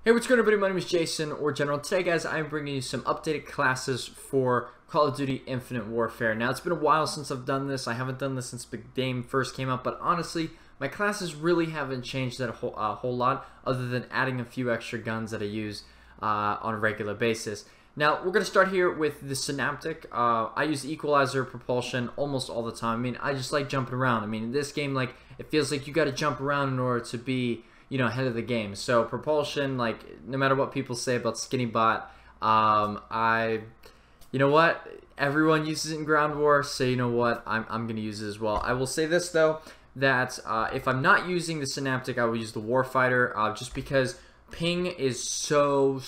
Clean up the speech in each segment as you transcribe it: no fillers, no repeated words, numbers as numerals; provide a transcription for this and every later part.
Hey, what's going on, everybody? My name is Jason, or General. Today, guys, I'm bringing you some updated classes for Call of Duty Infinite Warfare. Now, it's been a while since I've done this. I haven't done this since the game first came out, but honestly, my classes really haven't changed that a whole lot, other than adding a few extra guns that I use on a regular basis. Now, we're going to start here with the Synaptic. I use Equalizer propulsion almost all the time. I mean, I just like jumping around. I mean, in this game, like, it feels like you got to jump around in order to be, you know, ahead of the game. So propulsion, like, no matter what people say about Skinny Bot, you know what? Everyone uses it in Ground War, so you know what? I'm gonna use it as well. I will say this though, that if I'm not using the Synaptic, I will use the Warfighter, just because ping is so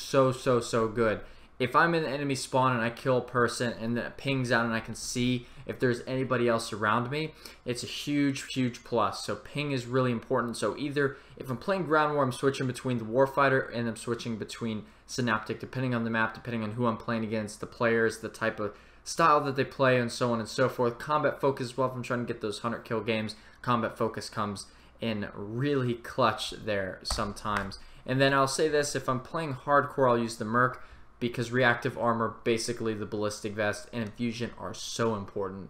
good. If I'm in the enemy spawn and I kill a person and then it pings out and I can see if there's anybody else around me, it's a huge plus. So ping is really important. So either if I'm playing Ground War, I'm switching between the Warfighter and I'm switching between Synaptic, depending on the map, depending on who I'm playing against, the players, the type of style that they play, and so on and so forth. Combat focus as well. If I'm trying to get those 100 kill games, combat focus comes in really clutch there sometimes. And then I'll say this, if I'm playing hardcore, I'll use the Merc, because reactive armor, basically the ballistic vest, and infusion are so important.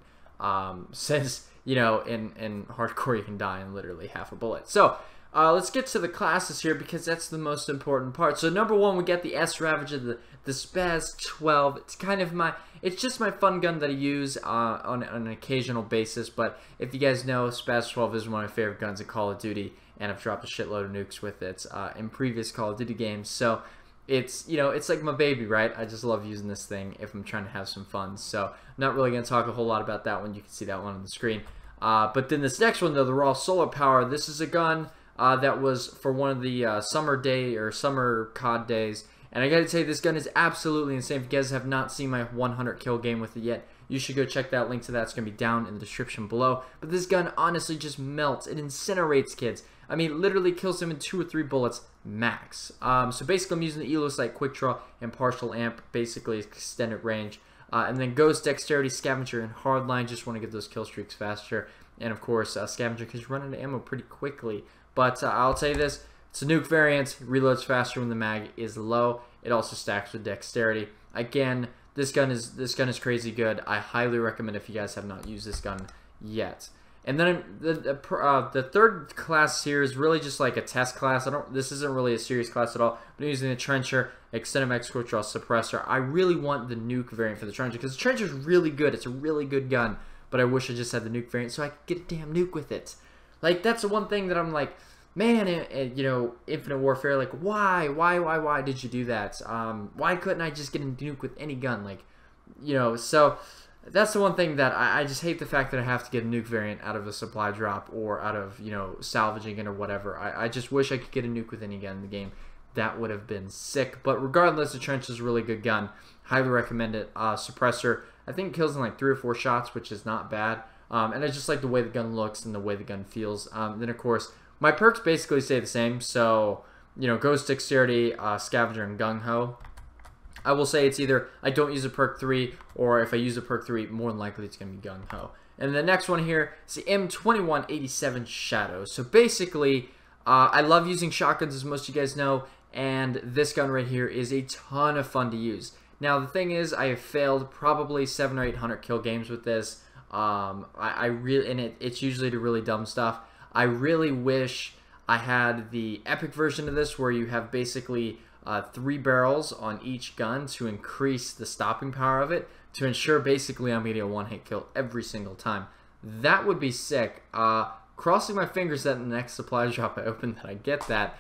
Since, you know, in hardcore you can die in literally half a bullet. So let's get to the classes here, because that's the most important part. So number one, we get the S-Ravager, the Spaz 12. It's kind of it's just my fun gun that I use on an occasional basis. But if you guys know, Spaz 12 is one of my favorite guns in Call of Duty, and I've dropped a shitload of nukes with it in previous Call of Duty games. So it's, you know, it's like my baby, right? I just love using this thing if I'm trying to have some fun. So I'm not really going to talk a whole lot about that one. You can see that one on the screen. But then this next one, though, the Raw Solar Power, this is a gun that was for one of the summer COD days. And I got to tell you, this gun is absolutely insane. If you guys have not seen my 100 kill game with it yet, you should go check that. Link to that's going to be down in the description below. But this gun honestly just melts. It incinerates kids. I mean, literally kills them in 2 or 3 bullets max. So basically, I'm using the Elo Sight Quick Draw and Partial Amp, basically extended range. And then Ghost, Dexterity, Scavenger, and Hardline. Just want to get those kill streaks faster. And of course, Scavenger, because you run out of ammo pretty quickly. But I'll tell you this, it's a nuke variant. Reloads faster when the mag is low. It also stacks with Dexterity. Again, this gun is crazy good. I highly recommend if you guys have not used this gun yet. And then the third class here is really just like a test class. This isn't really a serious class at all. But I'm using the Trencher, Extended Max Quick Draw Suppressor. I really want the nuke variant for the Trencher, because the Trencher is really good. It's a really good gun. But I wish I just had the nuke variant so I could get a damn nuke with it. Like, that's the one thing that I'm like, man, you know, Infinite Warfare, like, why did you do that? Why couldn't I just get a nuke with any gun? Like, you know, so that's the one thing that I just hate, the fact that I have to get a nuke variant out of a supply drop or out of, you know, salvaging it or whatever. I just wish I could get a nuke with any gun in the game. That would have been sick. But regardless, the Trench is a really good gun. Highly recommend it. Suppressor, I think it kills in like 3 or 4 shots, which is not bad. And I just like the way the gun looks and the way the gun feels. Then, of course, my perks basically stay the same. So, you know, Ghost, Dexterity, Scavenger, and Gung Ho. I will say it's either I don't use a perk 3, or if I use a perk 3, more than likely it's going to be Gung Ho. And the next one here is the M2187 Shadow. So basically, I love using shotguns, as most of you guys know, and this gun right here is a ton of fun to use. Now, the thing is, I have failed probably 700 or 800 kill games with this. It's usually to really dumb stuff. I really wish I had the epic version of this, where you have basically 3 barrels on each gun to increase the stopping power of it, to ensure basically I'm getting a one-hit kill every single time. That would be sick. Crossing my fingers that in the next supply drop I open that I get that,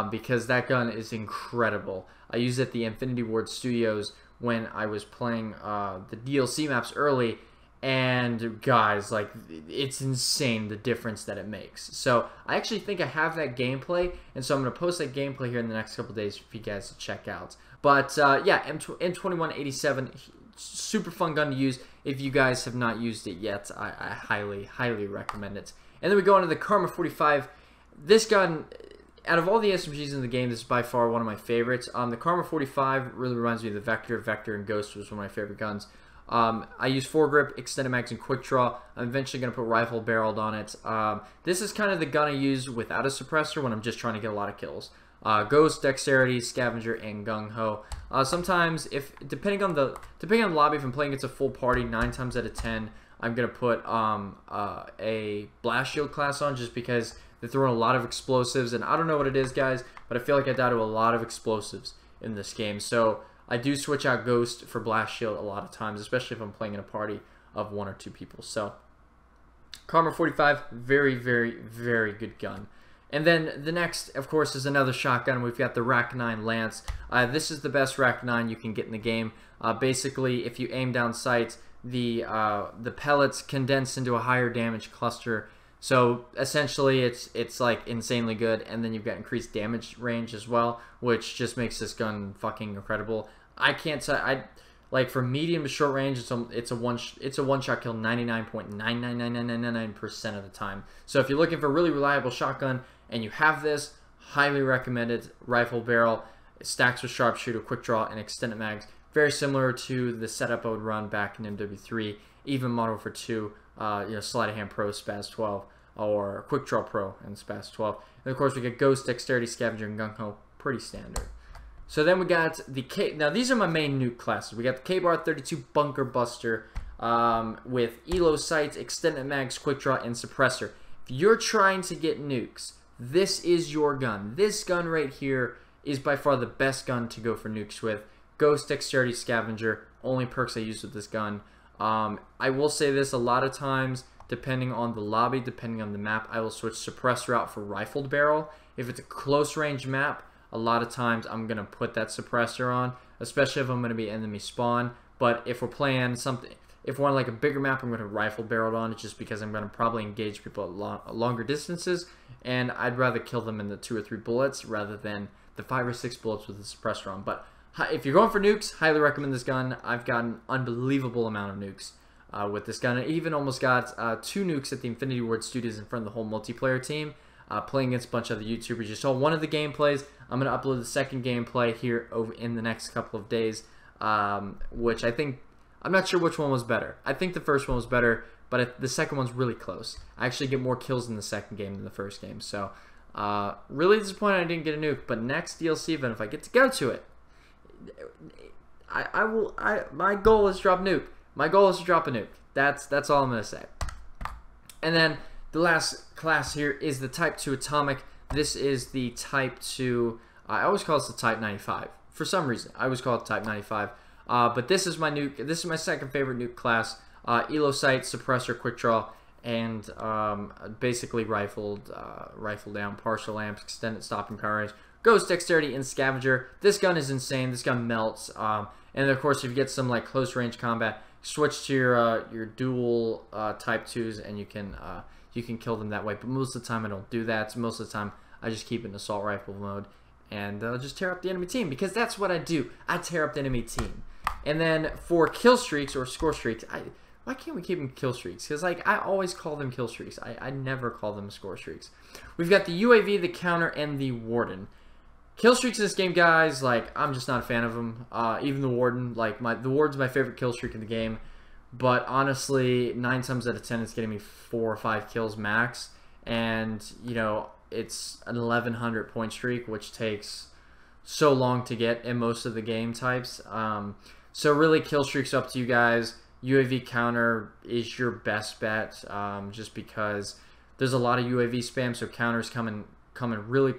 because that gun is incredible. I used it at the Infinity Ward Studios when I was playing the DLC maps early, and guys, like, it's insane the difference that it makes. So I actually think I have that gameplay, and so I'm going to post that gameplay here in the next couple days for you guys to check out. But yeah, M2187, super fun gun to use. If you guys have not used it yet, I highly recommend it. And then we go into the Karma 45. This gun, out of all the SMGs in the game, this is by far one of my favorites. The Karma 45 really reminds me of the Vector. Vector and Ghost was one of my favorite guns. I use foregrip, extended mags, and quick draw. I'm eventually going to put rifle barreled on it. This is kind of the gun I use without a suppressor when I'm just trying to get a lot of kills. Ghost, Dexterity, Scavenger, and Gung Ho. Sometimes, depending on the lobby, if I'm playing against a full party, 9 times out of 10, I'm gonna put a Blast Shield class on just because they're throwing a lot of explosives, and I don't know what it is, guys, but I feel like I die to a lot of explosives in this game. So I do switch out Ghost for Blast Shield a lot of times, especially if I'm playing in a party of 1 or 2 people. So Karma 45, very, very, very good gun. And then the next, of course, is another shotgun. We've got the Rack 9 Lance. This is the best Rack 9 you can get in the game. Basically, if you aim down sights, the pellets condense into a higher damage cluster. So essentially, it's like insanely good. And then you've got increased damage range as well, which just makes this gun fucking incredible. I can't say like for medium to short range, it's a one shot kill 99.99999% of the time. So if you're looking for a really reliable shotgun and you have this, highly recommended. Rifle barrel, stacks with sharpshooter, quick draw, and extended mags. Very similar to the setup I would run back in MW3, even Model for 2, you know, Sleight of Hand Pro, Spaz 12, or Quick Draw Pro and Spaz 12. And of course we get Ghost, Dexterity, Scavenger, and Gung Ho, pretty standard. So then we got the K. Now these are my main nuke classes. We got the K-Bar 32 Bunker Buster with Elo sights, extended mags, quick draw, and suppressor. If you're trying to get nukes, this is your gun. This gun right here is by far the best gun to go for nukes with. Ghost, Dexterity, Scavenger, only perks I use with this gun. I will say this, a lot of times, depending on the lobby, depending on the map, I will switch suppressor out for rifled barrel. If it's a close range map, a lot of times I'm going to put that suppressor on, especially if I'm going to be enemy spawn. But if we're playing something, if we're on like a bigger map, I'm going to rifle barrel on, just because I'm going to probably engage people at longer distances, and I'd rather kill them in the 2 or 3 bullets rather than the 5 or 6 bullets with the suppressor on. But if you're going for nukes, highly recommend this gun. I've got an unbelievable amount of nukes with this gun. I even almost got 2 nukes at the Infinity Ward Studios in front of the whole multiplayer team, playing against a bunch of other YouTubers. You saw one of the gameplays. I'm going to upload the second gameplay here over in the next couple of days, which I think, I'm not sure which one was better. I think the first one was better, but the second one's really close. I actually get more kills in the second game than the first game. So really disappointed I didn't get a nuke, but next DLC event, if I get to go to it, I will. My goal is to drop a nuke. My goal is to drop a nuke. That's all I'm gonna say. And then the last class here is the Type 2 Atomic. This is the Type 2. I always call this the Type 95 for some reason. I always call it Type 95. But this is my nuke. This is my second favorite nuke class. Elo sight, suppressor, quick draw, and basically rifle down, partial lamps, extended stopping power range. Ghost, Dexterity, and Scavenger. This gun is insane. This gun melts. And of course, if you get some like close range combat, switch to your dual Type 2s, and you can kill them that way. But most of the time, I don't do that. So most of the time, I just keep it in assault rifle mode and just tear up the enemy team, because that's what I do. I tear up the enemy team. And then for kill streaks or score streaks, why can't we keep them kill streaks? Because like I always call them kill streaks. I never call them score streaks. We've got the UAV, the counter, and the warden. Kill streaks in this game, guys, like, I'm just not a fan of them. Even the Warden, like, the Warden's my favorite kill streak in the game. But honestly, 9 times out of 10, it's getting me 4 or 5 kills max. And, you know, it's an 1100 point streak, which takes so long to get in most of the game types. So really, kill streaks up to you guys. UAV counter is your best bet, just because there's a lot of UAV spam, so counters coming really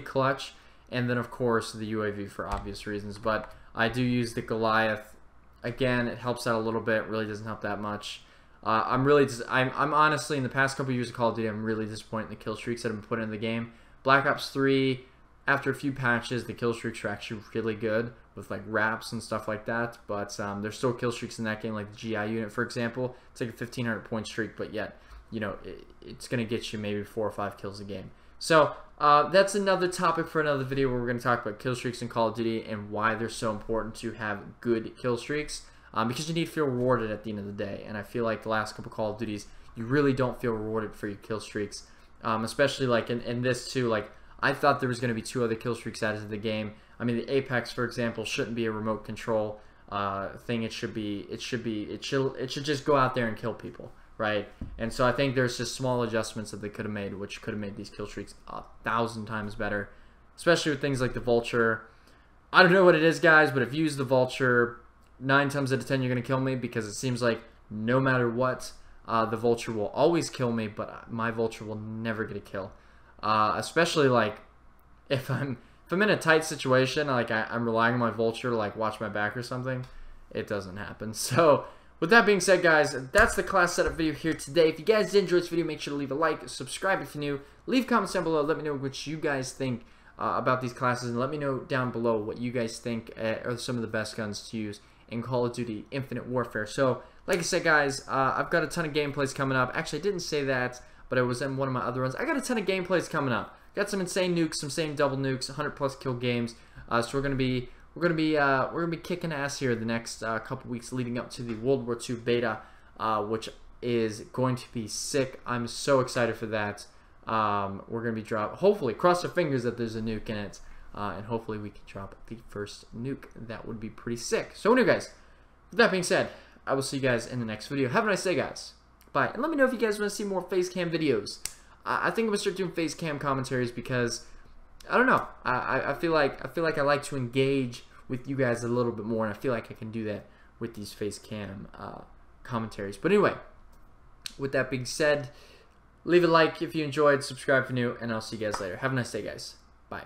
clutch. And then of course the UAV for obvious reasons, but I do use the Goliath. Again, it helps out a little bit, really doesn't help that much. I'm honestly, in the past couple years of Call of Duty, I'm really disappointed in the kill streaks that have been put in the game. Black Ops 3, after a few patches, the kill streaks are actually really good with like wraps and stuff like that, but there's still kill streaks in that game, like the GI unit, for example. It's like a 1500 point streak, but yet, you know, it's going to get you maybe 4 or 5 kills a game. So that's another topic for another video, where we're going to talk about kill streaks in Call of Duty and why they're so important to have good kill streaks, because you need to feel rewarded at the end of the day. And I feel like the last couple Call of Duties, you really don't feel rewarded for your kill streaks, especially like in this too. Like, I thought there was going to be 2 other kill streaks added to the game. I mean, the Apex, for example, shouldn't be a remote control thing. It should just go out there and kill people. Right, and so I think there's just small adjustments that they could have made, which could have made these kill streaks 1,000 times better. especially with things like the vulture. I don't know what it is, guys, but if you use the vulture, 9 times out of 10 you're going to kill me, because it seems like no matter what, the vulture will always kill me, but my vulture will never get a kill. Especially like if I'm in a tight situation, like I'm relying on my vulture to like watch my back or something, it doesn't happen. So with that being said, guys, that's the class setup video here today. If you guys did enjoy this video, make sure to leave a like, subscribe if you're new, leave comments down below, let me know what you guys think about these classes, and let me know down below what you guys think are some of the best guns to use in Call of Duty Infinite Warfare. So like I said, guys, I've got a ton of gameplays coming up. Actually, I didn't say that, but it was in one of my other ones. I got a ton of gameplays coming up. Got some insane nukes, some insane double nukes, 100+ kill games. So we're gonna be kicking ass here the next couple weeks leading up to the World War II beta, which is going to be sick. I'm so excited for that. We're gonna be hopefully, cross our fingers that there's a nuke in it, and hopefully we can drop the first nuke. That would be pretty sick. So anyway, guys, with that being said, I will see you guys in the next video. Have a nice day, guys. Bye. And let me know if you guys want to see more face cam videos. I think I'm gonna start doing face cam commentaries because I don't know. I feel like I like to engage with you guys a little bit more, and I feel like I can do that with these face cam commentaries. But anyway, with that being said, leave a like if you enjoyed, subscribe if you're new, and I'll see you guys later. Have a nice day, guys. Bye.